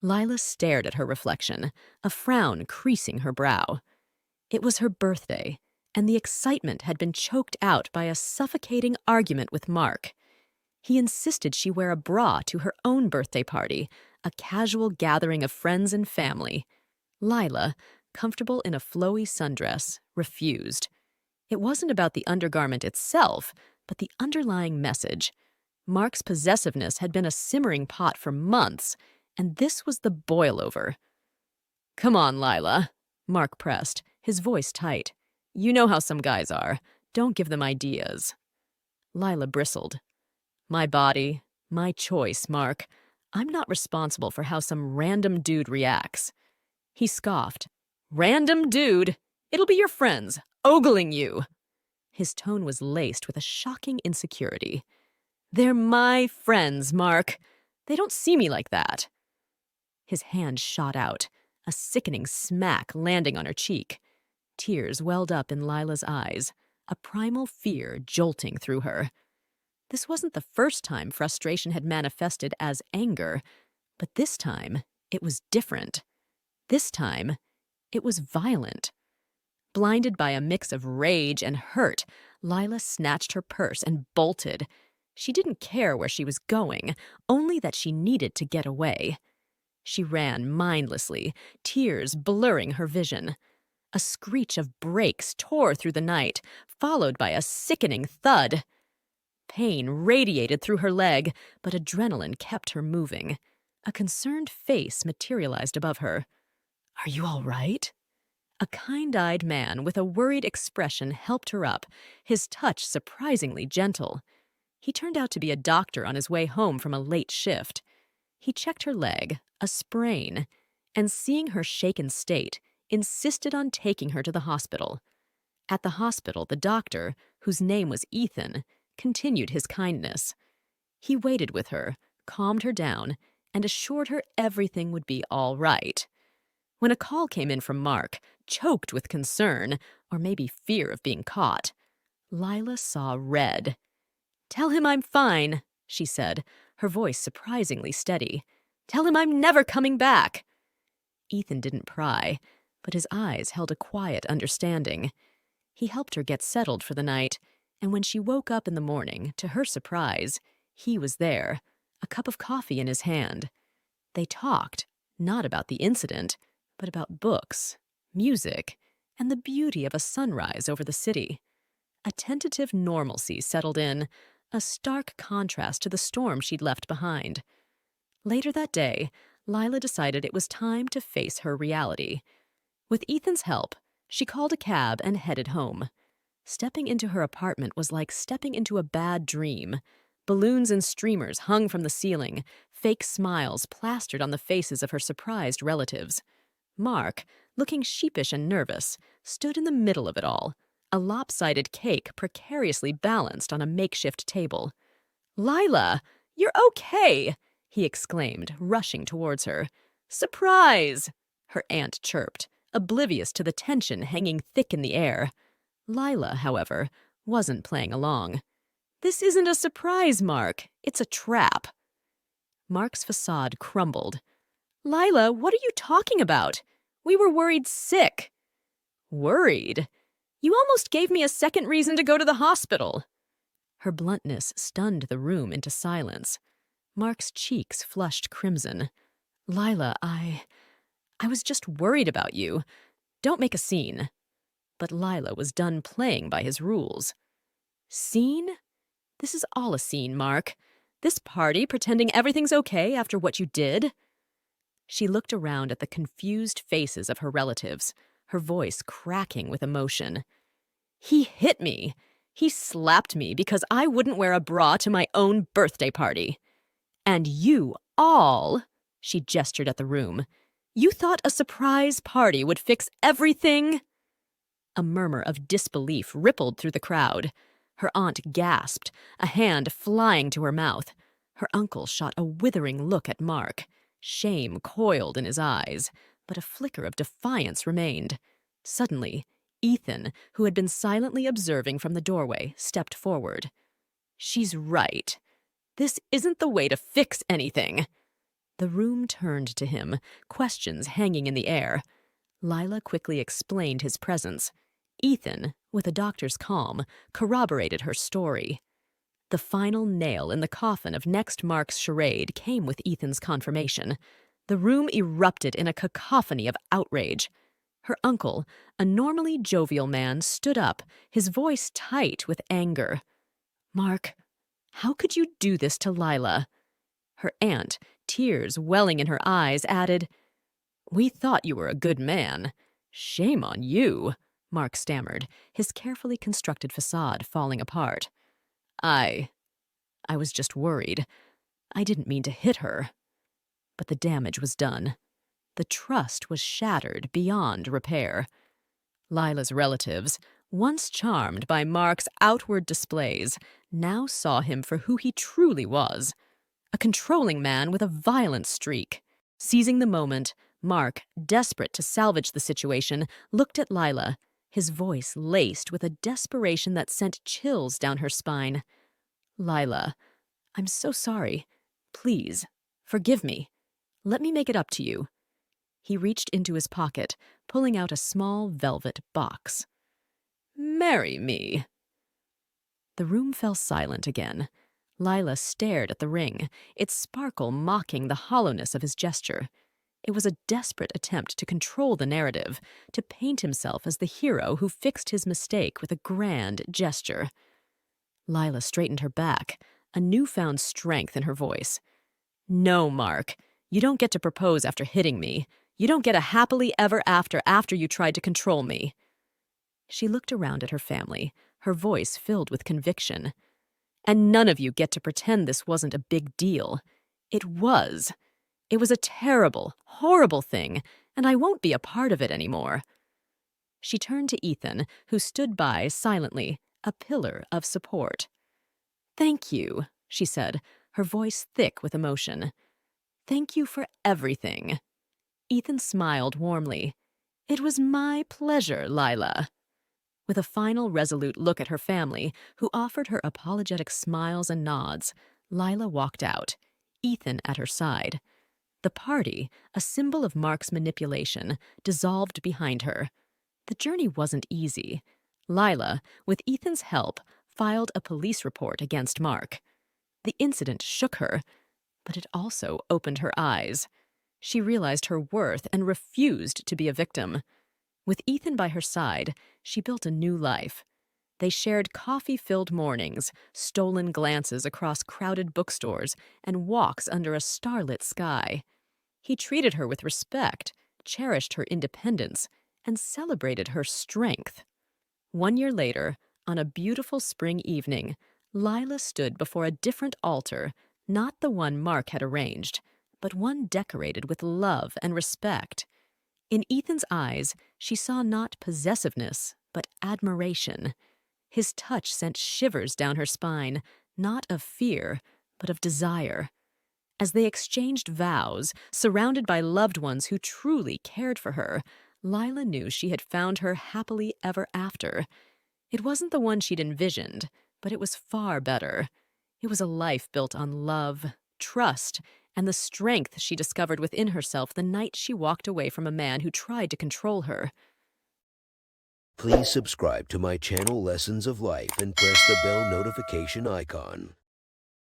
Lila stared at her reflection, a frown creasing her brow. It was her birthday, and the excitement had been choked out by a suffocating argument with Mark. He insisted she wear a bra to her own birthday party, a casual gathering of friends and family. Lila, comfortable in a flowy sundress, refused. It wasn't about the undergarment itself, but the underlying message. Mark's possessiveness had been a simmering pot for months, and this was the boil-over. "Come on, Lila," Mark pressed, his voice tight. "You know how some guys are. Don't give them ideas." Lila bristled. "My body, my choice, Mark. I'm not responsible for how some random dude reacts." He scoffed. "Random dude? It'll be your friends, ogling you." His tone was laced with a shocking insecurity. "They're my friends, Mark. They don't see me like that." His hand shot out, a sickening smack landing on her cheek. Tears welled up in Lila's eyes, a primal fear jolting through her. This wasn't the first time frustration had manifested as anger, but this time it was different. This time it was violent. Blinded by a mix of rage and hurt, Lila snatched her purse and bolted. She didn't care where she was going, only that she needed to get away. She ran mindlessly, tears blurring her vision. A screech of brakes tore through the night, followed by a sickening thud. Pain radiated through her leg, but adrenaline kept her moving. A concerned face materialized above her. "Are you all right?" A kind-eyed man with a worried expression helped her up, his touch surprisingly gentle. He turned out to be a doctor on his way home from a late shift. He checked her leg, a sprain, and seeing her shaken state, insisted on taking her to the hospital. At the hospital, the doctor, whose name was Ethan, continued his kindness. He waited with her, calmed her down, and assured her everything would be all right. When a call came in from Mark, choked with concern, or maybe fear of being caught, Lila saw red. "Tell him I'm fine," she said, her voice surprisingly steady. "Tell him I'm never coming back." Ethan didn't pry, but his eyes held a quiet understanding. He helped her get settled for the night, and when she woke up in the morning, to her surprise, he was there, a cup of coffee in his hand. They talked, not about the incident, but about books, music, and the beauty of a sunrise over the city. A tentative normalcy settled in, a stark contrast to the storm she'd left behind. Later that day, Lila decided it was time to face her reality. With Ethan's help, she called a cab and headed home. Stepping into her apartment was like stepping into a bad dream. Balloons and streamers hung from the ceiling, fake smiles plastered on the faces of her surprised relatives. Mark, looking sheepish and nervous, stood in the middle of it all, a lopsided cake precariously balanced on a makeshift table. "Lila, you're okay!" he exclaimed, rushing towards her. "Surprise!" her aunt chirped, oblivious to the tension hanging thick in the air. Lila, however, wasn't playing along. "This isn't a surprise, Mark. It's a trap." Mark's facade crumbled. "Lila, what are you talking about? We were worried sick." "Worried? You almost gave me a second reason to go to the hospital." Her bluntness stunned the room into silence. Mark's cheeks flushed crimson. "Lila, I was just worried about you. Don't make a scene." But Lila was done playing by his rules. "Scene? This is all a scene, Mark. This party pretending everything's okay after what you did." She looked around at the confused faces of her relatives, her voice cracking with emotion. "He hit me. He slapped me because I wouldn't wear a bra to my own birthday party. And you all," she gestured at the room, "you thought a surprise party would fix everything?" A murmur of disbelief rippled through the crowd. Her aunt gasped, a hand flying to her mouth. Her uncle shot a withering look at Mark. Shame coiled in his eyes, but a flicker of defiance remained. Suddenly, Ethan, who had been silently observing from the doorway, stepped forward. "She's right. This isn't the way to fix anything." The room turned to him, questions hanging in the air. Lila quickly explained his presence. Ethan, with a doctor's calm, corroborated her story. The final nail in the coffin of next Mark's charade came with Ethan's confirmation. The room erupted in a cacophony of outrage. Her uncle, a normally jovial man, stood up, his voice tight with anger. "Mark, how could you do this to Lila?" Her aunt, tears welling in her eyes, added, "We thought you were a good man. Shame on you," Mark stammered, his carefully constructed facade falling apart. I was just worried. I didn't mean to hit her." But the damage was done. The trust was shattered beyond repair. Lila's relatives, once charmed by Mark's outward displays, now saw him for who he truly was, a controlling man with a violent streak. Seizing the moment, Mark, desperate to salvage the situation, looked at Lila, his voice laced with a desperation that sent chills down her spine. "Lila, I'm so sorry. Please, forgive me. Let me make it up to you." He reached into his pocket, pulling out a small velvet box. "Marry me." The room fell silent again. Lila stared at the ring, its sparkle mocking the hollowness of his gesture. It was a desperate attempt to control the narrative, to paint himself as the hero who fixed his mistake with a grand gesture. Lila straightened her back, a newfound strength in her voice. "No, Mark. You don't get to propose after hitting me. You don't get a happily ever after you tried to control me." She looked around at her family, her voice filled with conviction. "And none of you get to pretend this wasn't a big deal. It was. It was a terrible, horrible thing, and I won't be a part of it anymore." She turned to Ethan, who stood by silently, a pillar of support. "Thank you," she said, her voice thick with emotion. "Thank you for everything." Ethan smiled warmly. "It was my pleasure, Lila." With a final resolute look at her family, who offered her apologetic smiles and nods, Lila walked out, Ethan at her side. The party, a symbol of Mark's manipulation, dissolved behind her. The journey wasn't easy. Lila, with Ethan's help, filed a police report against Mark. The incident shook her, but it also opened her eyes. She realized her worth and refused to be a victim. With Ethan by her side, she built a new life. They shared coffee-filled mornings, stolen glances across crowded bookstores, and walks under a starlit sky. He treated her with respect, cherished her independence, and celebrated her strength. 1 year later, on a beautiful spring evening, Lila stood before a different altar, not the one Mark had arranged, but one decorated with love and respect. In Ethan's eyes, she saw not possessiveness, but admiration. His touch sent shivers down her spine, not of fear, but of desire. As they exchanged vows, surrounded by loved ones who truly cared for her, Lila knew she had found her happily ever after. It wasn't the one she'd envisioned, but it was far better. It was a life built on love, trust, and the strength she discovered within herself the night she walked away from a man who tried to control her. Please subscribe to my channel Lessons of Life and press the bell notification icon.